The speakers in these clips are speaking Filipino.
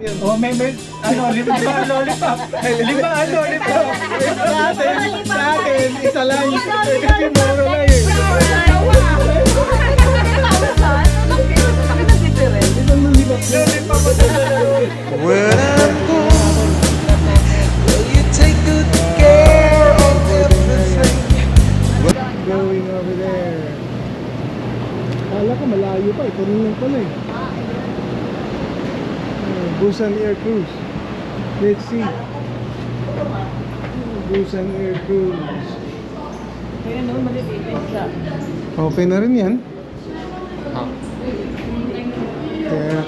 Oh, may, ano, lima lollipop. Lima lollipop. Sa atin, isa lang. Kasi mura lang eh. Isang lollipop. Lollipop mo sa When I'm gone, will you take good care of everything? Going over there. Kala ko malayo pa, ito lang pala eh. Busan Air Cruise. Let's see. Busan Air Cruise. Okay na rin yan. Kaya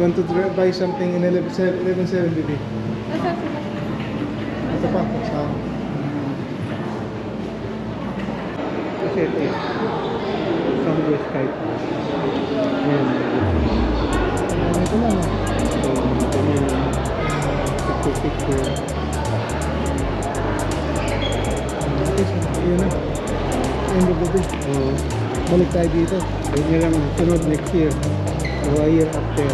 want to buy something in 1170B. Ito pa. Kasi ito eh. From the Skype. Ayan. Ito lang ah. So, ito na yung picture. Ayan na. End of the day. Balik tayo dito. Yun na lang. Sunod next year. O a year after.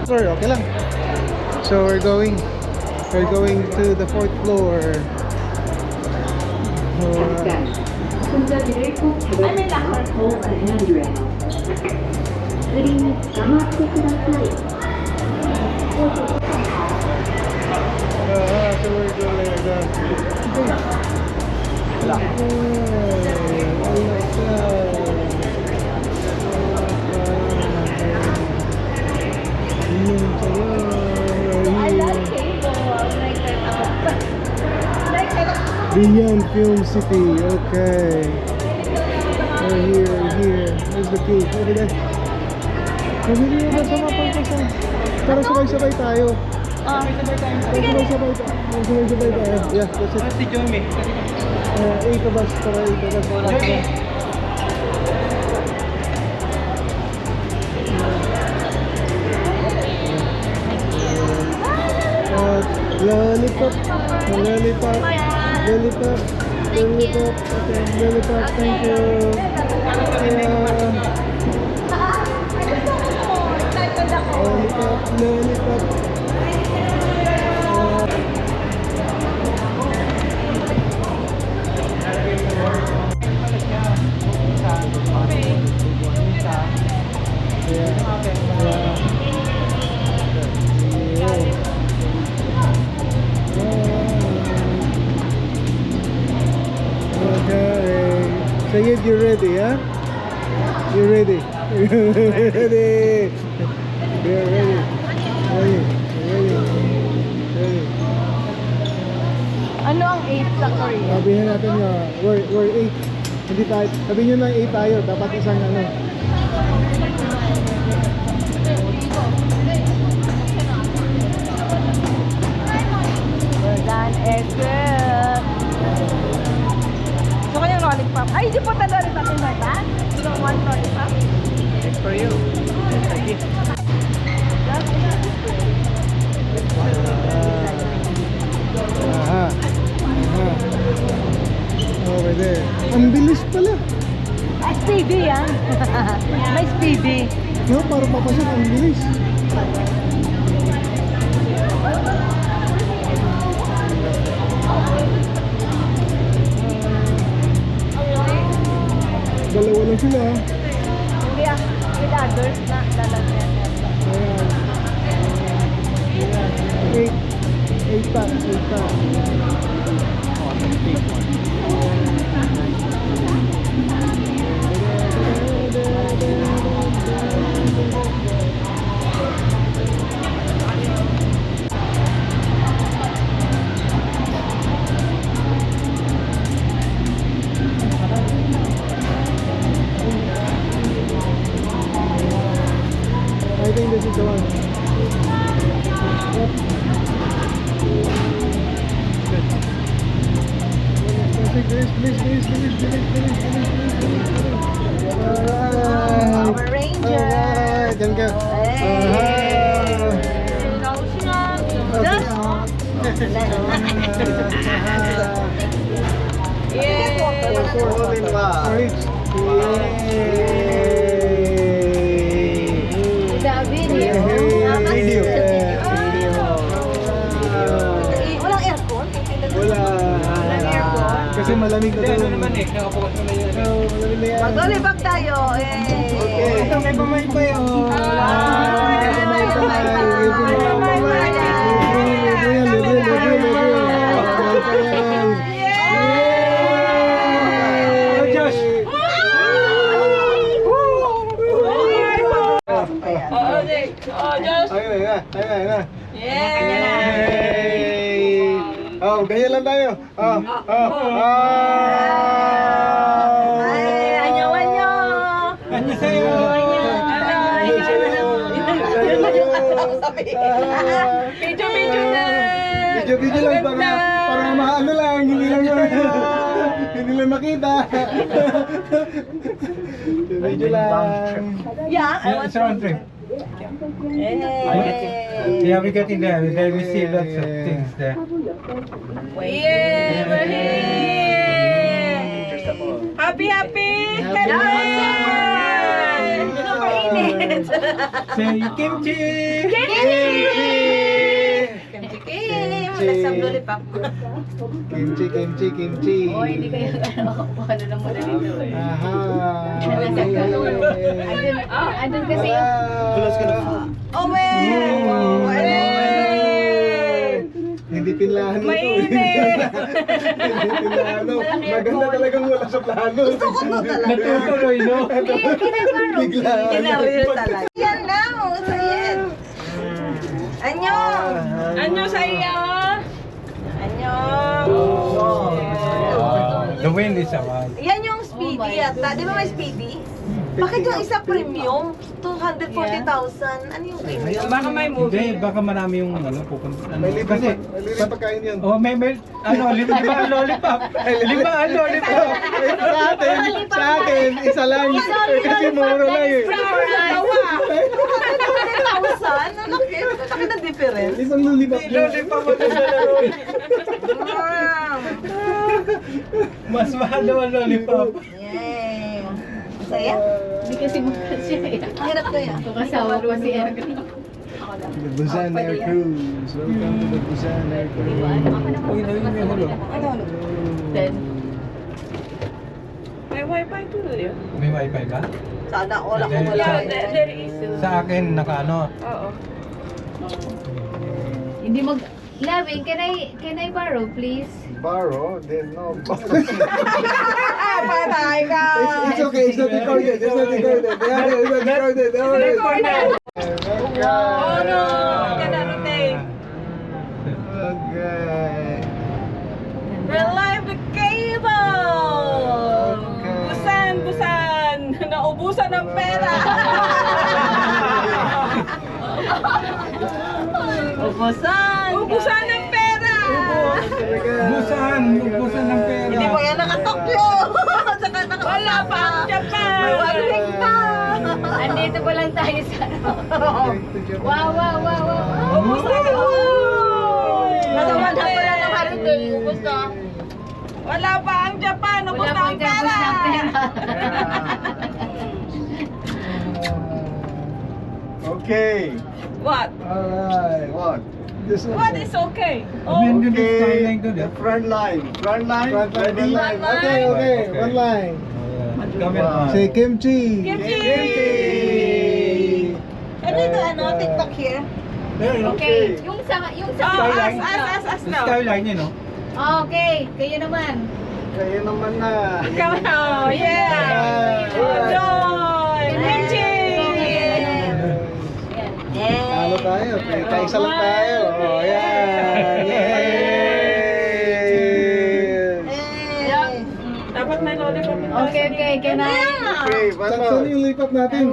Sorry, okay lang. So we're going to the 4th floor. 손잡이를 꼭 잡아주시고 안녕드려요. 그림이 남아있게 So we're Beyond Film City, okay. We're here. Where's the key? Over there. Pabili mo ba sa mapagpasan? Para sabay-sabay tayo. Sabay-sabay tayo. Yeah, that's it. Si Jomi. 8 of us. Para 8 of us. Lollipop. Lollipop. Lollipop. Lollipop. Okay, lollipop. Thank you. Lollipop. Lollipop. Sayed, you're ready, huh? You're ready. You're ready. You're ready. Ready. Ready. Ano ang 8 sa Korea? Sabihin natin na we're 8. Hindi tayo. Sabihin nyo na 8 tayo. Dapat isang ano. Dan exit. Gusto ko yung lollipop. Ay, di po ta lollipop yung bata? You don't want lollipop? It's for you. It's a gift. Aha. Over there. Ang bilis pala. Speedy yan. May speedy. No, para papasok. Ang bilis. Dalawa lang sila. Hindi ah. With others na lalagyan yan. Ayan. 8 pa. I think this is the one. Yep. Please. Alright. Power Ranger. Alright, yan ka. Hey. Aha. Sino? All in one. Video. Walang aircon? Wala. Kasi malamig na Ano doon. naman eh, nakapokus mo na yun. Malamig na yan. Mag-olibag tayo. Okay. Ito may pamaypay oh. Oh, Josh! Ayun. Yay! Oh, ganyan lang tayo. Ano sa'yo? Video na. Video lang para maano lang, hindi lang makita. Video lang. Yeah, I want It's round trip. Yeah, we get in there. There we see lots of things there. Yay! We're here! Happy! Happy! Mainit! Say kimchi! Lasang lollipop. Kimchi. Oh, hindi kayo ano lang muna dito eh. Aha. Andun kasi yung... Oh, Hindi pinlahan ito. Mainit! Hindi pinlano. Maganda talagang wala sa plano. Gusto ko to talaga. Natutuloy, no? Bigla. Kinaril talaga. Yan lang, sayin. Anyo! Anyo sa iyo! Anyo! The wind is around. Yan yung speedy yata. Di ba may speedy? Bakit yung isa premium? 240,000. Ano yung premium? Baka may Hindi, baka marami yung pupunta. May libre Kasi, pagkain yun. oh, may, lima ang lollipop. Lima ang lollipop. Sa atin, isa lang. Kasi mura lang eh. 240,000? Ang laki. Laki na difference. Isang lulibak Lollipop mo na sa laro. Mas mahal daw ang lollipop. Yay! Masaya? Hindi kasi mukha siya eh. Ang hirap kaya. Kung kasama ko si Eric. The Busan Air Cruise. Welcome to the Busan Air Cruise. Uy, may hulog. Then, May wifi to yun. May wifi ba? Sana all ako There- wala. sa- There is. Sa akin, naka-ano. Oo. hindi mag... Loving, can I borrow please? Borrow? Then no. Patay ka! It's okay. It's not recorded. It's not recorded. Yeah, it's not recorded. Oh no! Ganda rotate. Okay. We're live the cable! Okay. Busan! Naubusan ng pera! Ubusan ng pera! Busan ng pera. Hindi mo yan naka-Tokyo! Saka wala pa ang Japan! May waling pa! Andito pa lang tayo sa... Wow. Ubusan ka! Masama na pala ng holiday. Ubus na. Wala pa ang Japan! Ubus Wala na pang ang tapos pera! ng pera. Okay. What? Alright. What? This one. What is okay? Amen, yun yung Okay. skyline ko, di ba? Front line. Front line. Ready? Front line. Okay. One line. Camera. Say kimchi. Kimchi! Ano ito? Ano? TikTok here? Okay. Yung sa... Skyline. As Sa now. skyline yun, no? Okay. Kayo naman. Kayo naman na. Come on! Yeah! Enjoy! Kimchi! Talo tayo. Kaisa lang tayo. Oh, yan. Yes. Dapat may lollipop ito. Okay. Can I... Okay, saan yung lipat natin?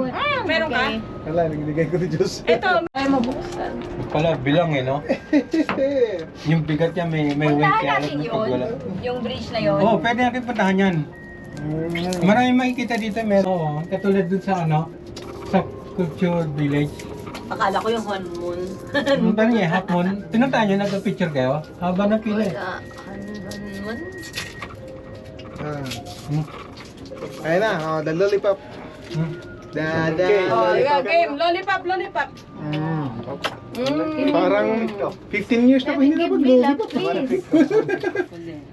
Meron ka? Wala, nagbigay ko ni Diyos. Ito, ay mabuksan. Pala, bilang eh, no? Yung bigat niya may weight kaya alam mo pag wala. Yung bridge na yun. Oh, pwede natin puntahan yan. Maraming makikita dito, meron. Oo, katulad dun sa ano, sa Culture Village. Akala ko yung honeymoon. Yung parang yung half moon. Pinuntahan nyo, nagpa-picture kayo? Haba ng pila eh. Honeymoon? Ayun na, oh, the lollipop. Dada. Oh, yeah, game. Lollipop, lollipop. Parang 15 years na ko hindi na Give me love, mag-lollipop. please.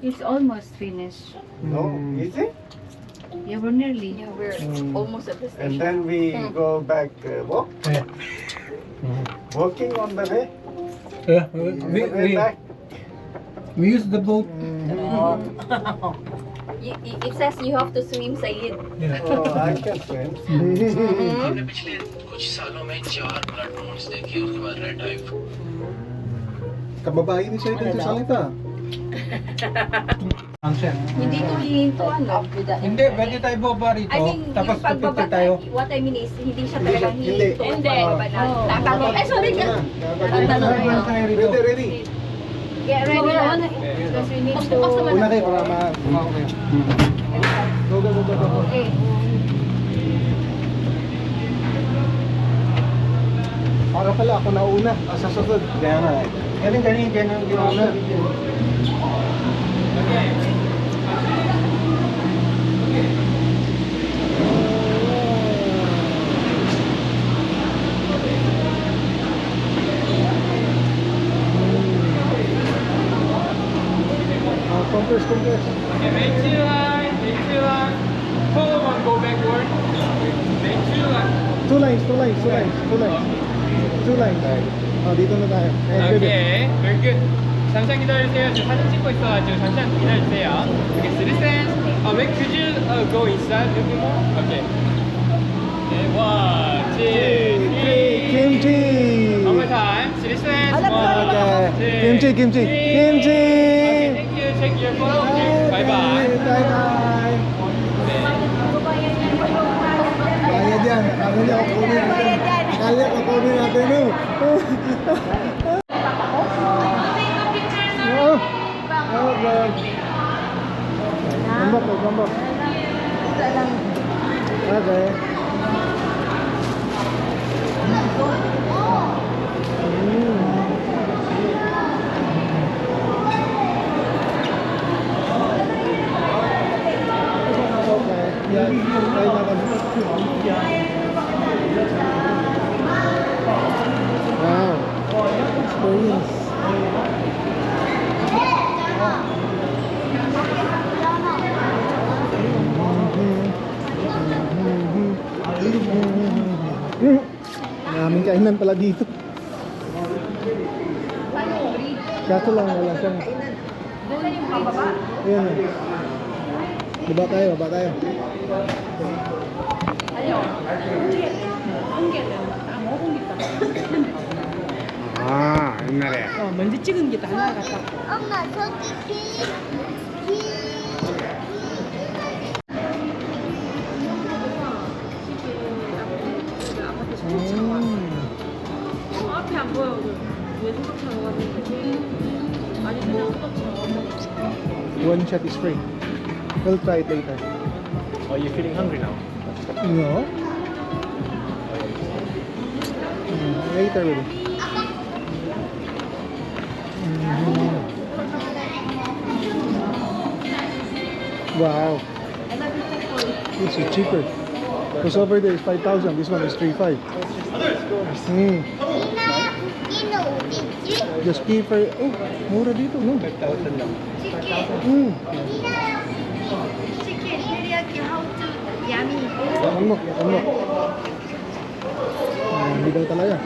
It's almost finished. No, is it? Yeah, we're nearly. We're almost at the And station. then we go back walk, Yeah. walking on the way. Yeah, On the way back. we use the boat. It says you have to swim, Said. Yeah. Oh, I can swim. हमने पिछले कुछ सालों में 4 blood moons देखे उसके बाद red type Kababae ni siya ito sa salita. Function. Hindi to hihinto, ano? Hindi, pwede tayo baba rito. I mean, Tapos yung pagbaba pipicture tayo. what I mean is, hindi siya Hindi talagang siya- hindi. hihinto. Hindi. Tatanong. Ay, sorry ka. Tatanong tayo rito. Ready, ready. Get ready na. Because we need to... Una kayo para ma-kumaw kayo. Go, go, go, go, go. Okay. Para pala ako nauna sa susunod. Kaya nga. Galing, dyan ang ginawa. Compress, compress. Okay, make two line, pull them and go backward. Make two line. Two lines, two lines, two lines, two lines. Two lines. Oh, dito na tayo. Okay, very good. 잠시만 기다려주세요. 지금 사진 찍고 있어가지고 잠시만 기다려주세요. Okay, citizens. Wait, could you go inside a little bit more? Okay. Okay, 1, 2, 3. Kimchi! One more time. Citizens. Okay. 1, 2, Kimchi, kimchi, 3. kimchi! Okay, thank you. Check your phone. Okay, bye bye. Bye bye! Bayad yan. Kala niya ako kunin natin. Kala niya ako kunin natin. Oh, okay. Gambak po, gambak. Okay. Okay. Yeah, try natin. Wow. Experience. Maraming kainan pala dito. Kaso lang wala siyang... Ayan o. Baba tayo, baba tayo. Ah, yun na rin. 엄마 저기 One shot is free. We'll try it later. Are you feeling hungry now? No? Later maybe. Wow. This is cheaper. Because over there is 5,000. This one is 3,500. Just cheaper. Oh, mura dito, no? 5,000 lang. Unlock, unlock. Hindi daw talaga.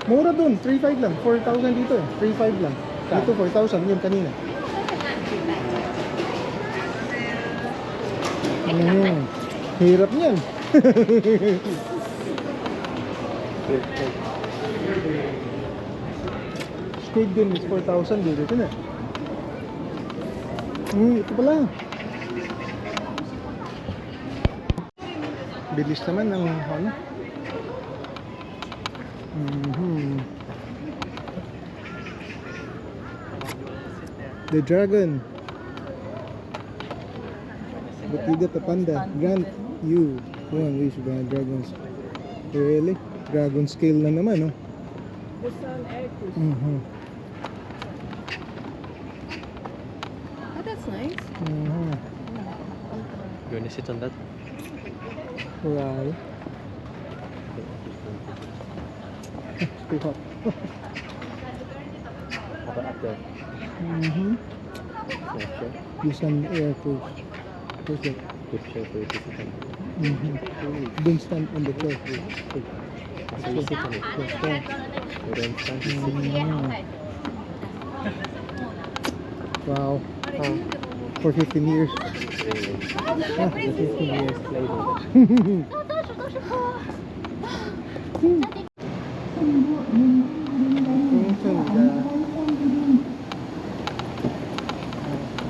Mura dun, 3,500 lang. 4,000 dito eh. 3,500 lang. Dito 4,000, yun kanina. Hirap niyan. Squid game is 4,000 dito na. Ito pala. Bilis naman ng ano. The dragon. Look, you got the panda. Grant you. One wish by dragons. Really? Dragon scale na naman, no? The sun egg. Mhm. Oh, that's nice. Mhm. You wanna sit on that? Wow. It's too hot. How about up there? Mhm. Yeah, sure. Use an air proof. Where's that? Good chair for you to sit on. Mhm. Don't stand on the floor. So you sit on it. Yeah. You don't stand. Wow. For 15 years. 15 years later. Ang ganda.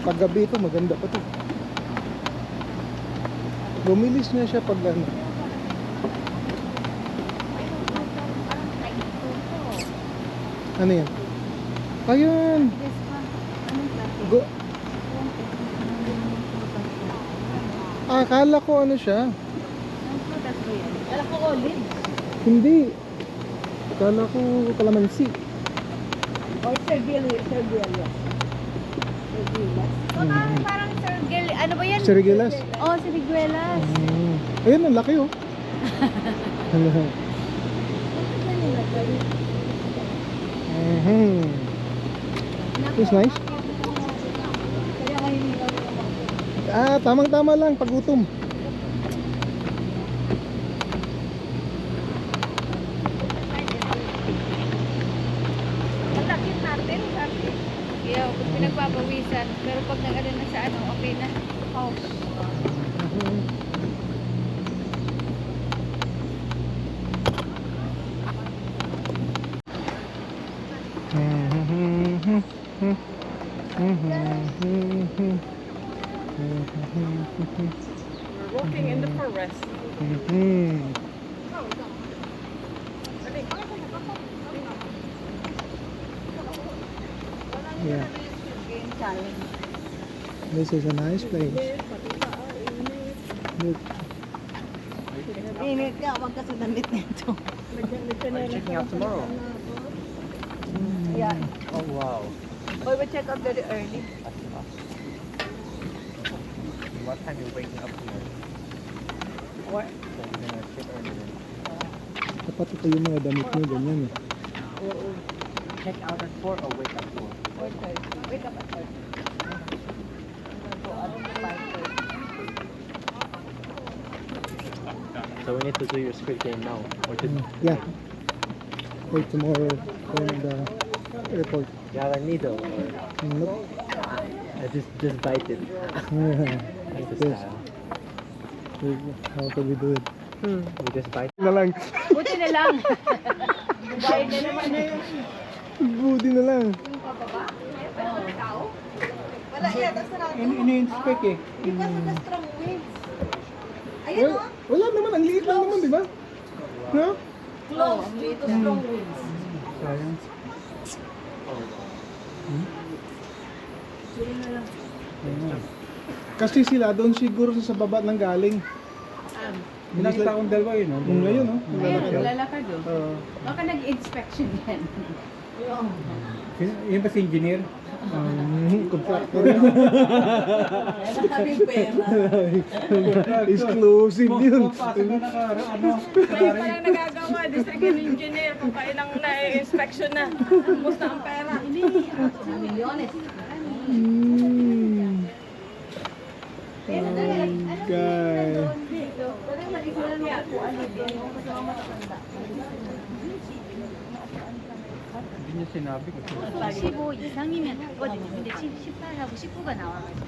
Paggabi ito, maganda pa to. Bumilis na siya pag ano. Ano yan? Ayun! Go. Akala ko ano siya. Alam ko olive. Hindi. Akala ko kalamansi. Or Sergelia. Parang Sergel, ano ba yan? Sergelas. Oh, Sergelas. Ayun, ang laki oh. Mhm. It's nice. Tamang-tama lang pag gutom. Malakit natin, sabi. Kaya kung pinagpapawisan, pero pag nag-ano na sa ano, okay na. Oh. We're walking in the forest. Yeah. This is a nice place. Look. Init ka, wag ka sunamit nito. Checking out tomorrow. Yeah. Oh wow. Or we check out very early. What time you waking up here? What? So you're gonna sit early then. Dapat ito yung mga damit nyo, ganyan eh. Check out at 4 or wake up 4? Wake up at 4. So we need to do your Squid Game now. Or to, Yeah. Wait tomorrow in the airport. you have a needle or Nope. just bite it. That's the Yes. style. How can we do it? We just bite. Na lang. Buti na lang. Bayad na naman na yun. Buti na lang. Wala yan, tapos na natin. Ini-inspect eh. Because of the strong winds. Ayun o. Wala naman, ang liit lang naman, di ba? No? Close due to strong winds. Kasi sila doon siguro sa baba ng galing. Nakita akong dalawa yun, no? Ngayon, no? Ayun, naglalakad oh. Oo. Baka nag-inspection yan. Yun ba si engineer? Contractor. Sabi pera. Exclusive yun. Papasok na Ngayon pa lang nagagawa, district engineer, kung kailang na-inspection na. Ubus na ang pera. Milyones. Guy. Hindi niya sinabi ko. 15 이상이면 됐거든요. 근데 18하고 19가 나와가지고.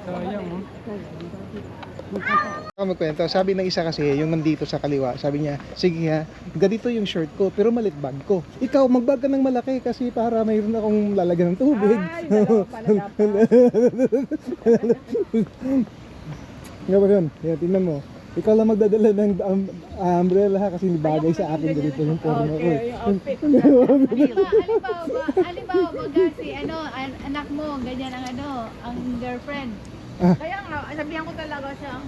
Sayang, oh. Magkwento, sabi ng isa kasi, yung nandito sa kaliwa, sabi niya, sige ha, ganito yung shirt ko, pero malit bag ko. Ikaw, magbag ka ng malaki kasi para mayroon akong lalagyan ng tubig. Dalawa pala dapat. Nga ba yun? Yan, tingnan mo. Ikaw lang magdadala ng umbrella ha, kasi bagay sa akin ganito yung forma ko. Okay, yung outfit. Halimbawa, baga si anak mo, ganyan ang ang girlfriend. Kaya nga, sabihan ko talaga siya.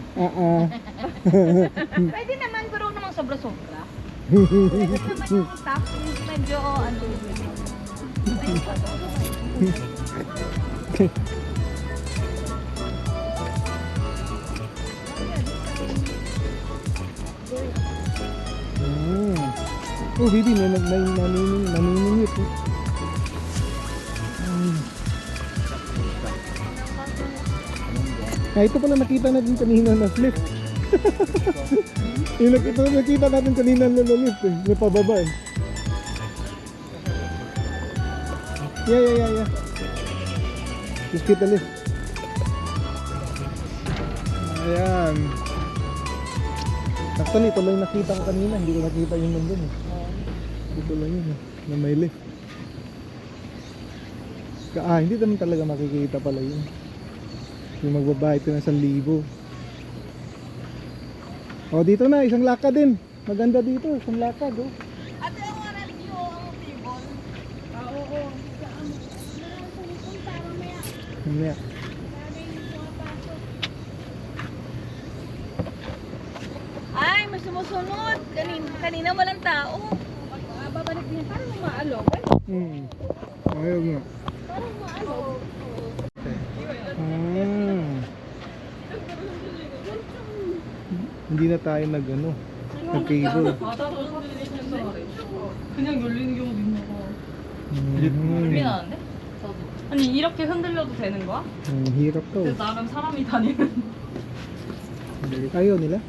Pwede naman, pero namang sobra-sobra. Pwede naman yung top, medyo Oh, baby, naniningit eh. Ito pala nakita natin kanina na flip. Yung nakita natin kanina na lift eh, na pababa eh. Yeah. Just get the lift. Ayan. Actually, ito lang yung nakita ko kanina, hindi ko nakita yung nandun eh. Ito lang yun eh, na may lift. Hindi naman talaga makikita pala yun. Yung magbabayad ka ng 1,000. Oh, dito na, isang lakad din. Maganda dito, isang lakad oh. Ate, ang mga view ang table. oo. Mamaya. Ay, may sumusunod. Kanina walang tao. Babalik niya, parang maalog. Ayaw nga. Parang maalog. Hindi na tayo nag-cable. 그냥 열리는 경우도 있나 봐. 음, 아니 이렇게 흔들려도 되는 거야? hirap to. 근데 나름 사람이 다니는. Ayaw nila?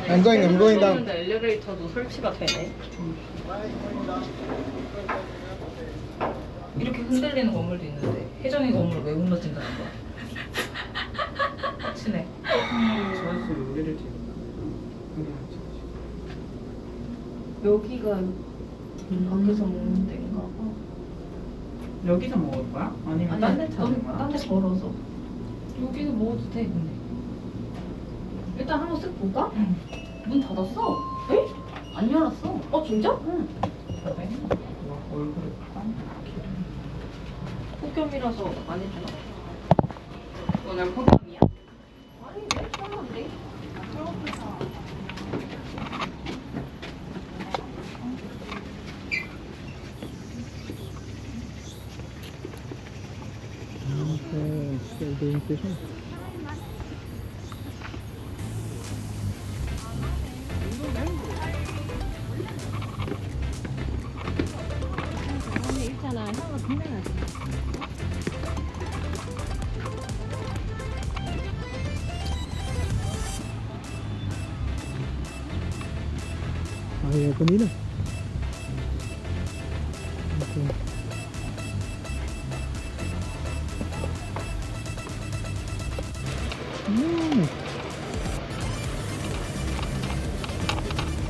I'm going down. 근데 엘리베이터도 설치가 되네. 이렇게 흔들리는 건물도 있는데 혜정이 건물 왜 흔들린다는 거야? 빡치네. 여기가 밖에서 먹는 데인가 봐. 여기서 먹을 거야? 아니면 딴데 찾는 거야? 딴데 걸어서. 여기는 먹어도 돼 근데. 일단 한번 쓱 볼까? 응. 문 닫았어. 에? 안 열었어. 어 진짜? 응. 그래? 얼굴에 폭염이라서 안 해주나? 오늘 폭염이야? 아니 왜 편한데? Okay, still doing fishing. Ayaw kanina. Okay.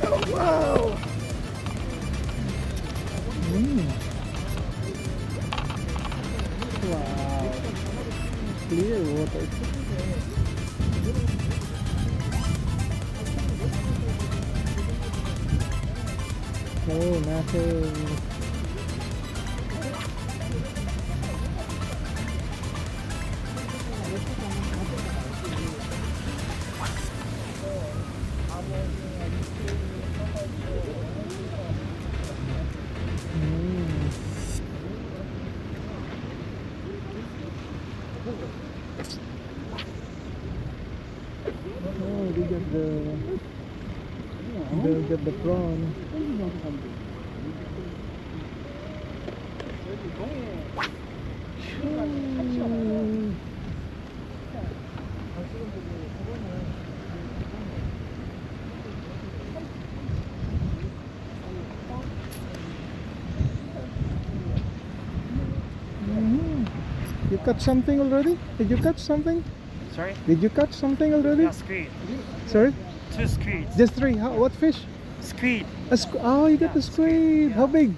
Oh, wow! Wow. Clear water. Oh, nothing. Oh, they got the prawn. You catch something already? Did you catch something? Sorry? Did you catch something already? Squid. Sorry? 2 squids. Just 3. What fish? Squid. Oh, you got the squid. How big?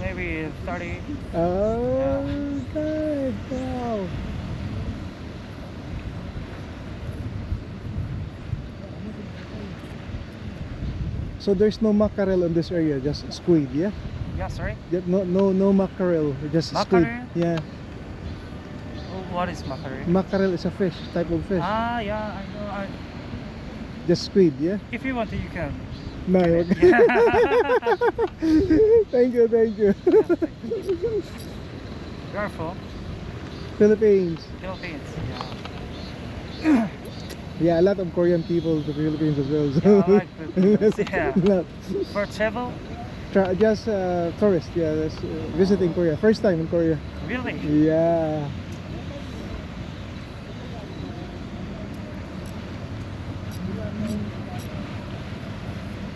Maybe 30. Oh, good. Wow. So there's no mackerel in this area, just squid, yeah? Yeah, sorry. No mackerel, just squid. Mackerel? Yeah. What is mackerel? Mackerel is a fish, type of fish. Yeah, I know. Just squid, yeah? If you want to, you can. No, okay. Thank you, thank you. Where from? Philippines. Philippines. Yeah, a lot of Korean people to the Philippines as well. So. Yeah, I like Philippines. Yeah. Lot. For travel? Just tourist, yeah, that's, visiting Korea. First time in Korea. Really? Yeah.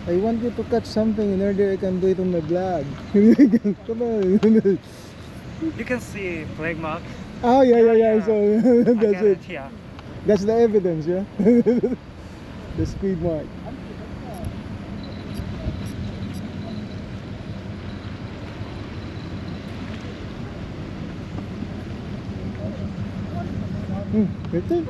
I want you to catch something in order I can do it on my vlog. Come on. You can see black mark. Oh yeah. Yeah. So I that's get it. Yeah. That's the evidence, yeah. The squid mark. Ito.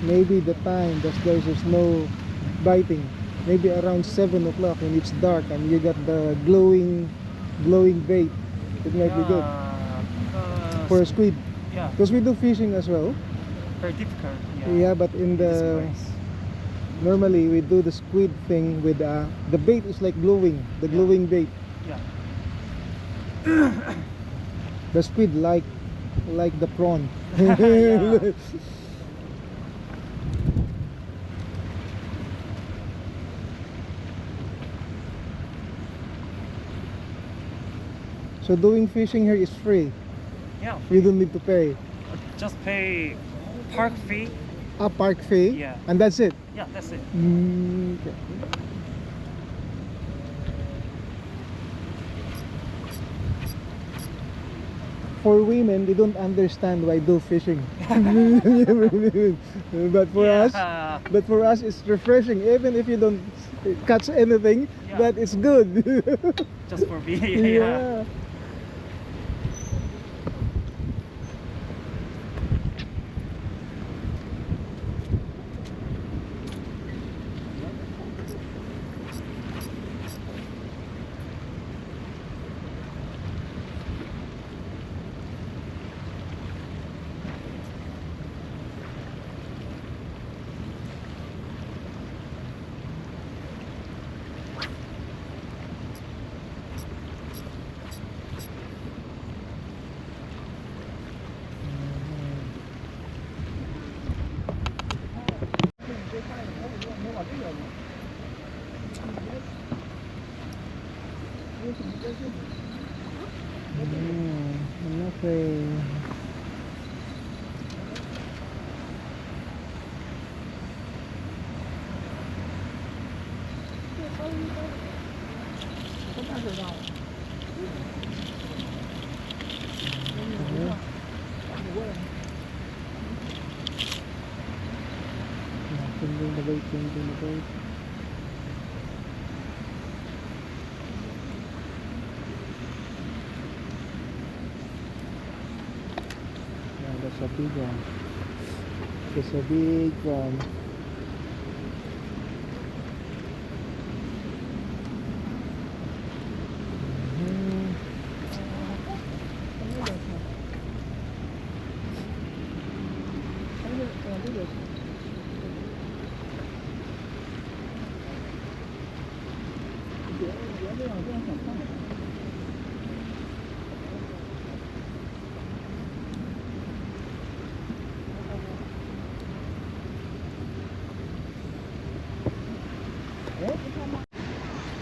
Maybe the time that there's no biting, maybe around 7 o'clock when it's dark and you got the glowing bait, it might be good for a squid, Yeah. because we do fishing as well. Very difficult. Yeah, but in This the place. normally we do the squid thing with the bait is like glowing, the glowing bait. Yeah. The squid like the prawn. Yeah. So doing fishing here is free. Yeah. You don't need to pay Just pay park fee. a park fee, Yeah. and that's it. Yeah, that's it. Okay. For women, they don't understand why do fishing. But for us, Yeah. it's refreshing. Even if you don't catch anything, Yeah. but it's good. Just for me. Yeah. Nothing. Tinding the boat. Yeah, that's a big one. That's a big one.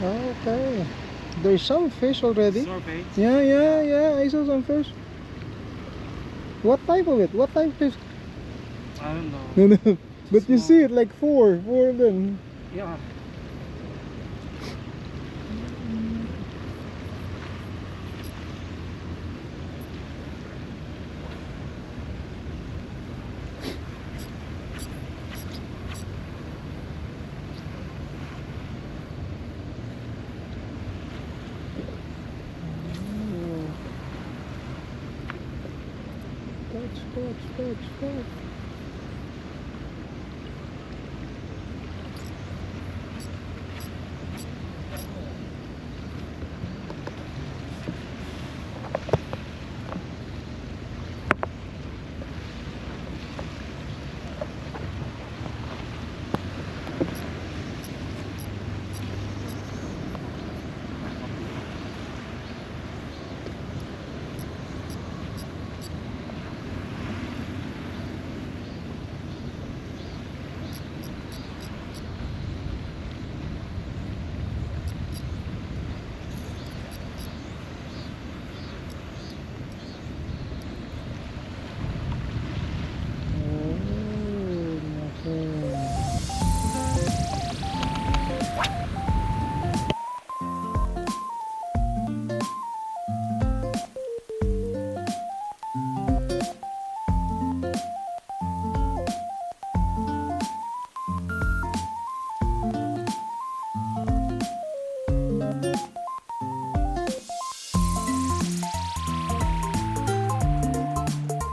Okay. There's some fish already. Sorbet. Yeah. I saw some fish. What type of it? What type of fish? I don't know. No. But you see it like four of them. Yeah. Touch.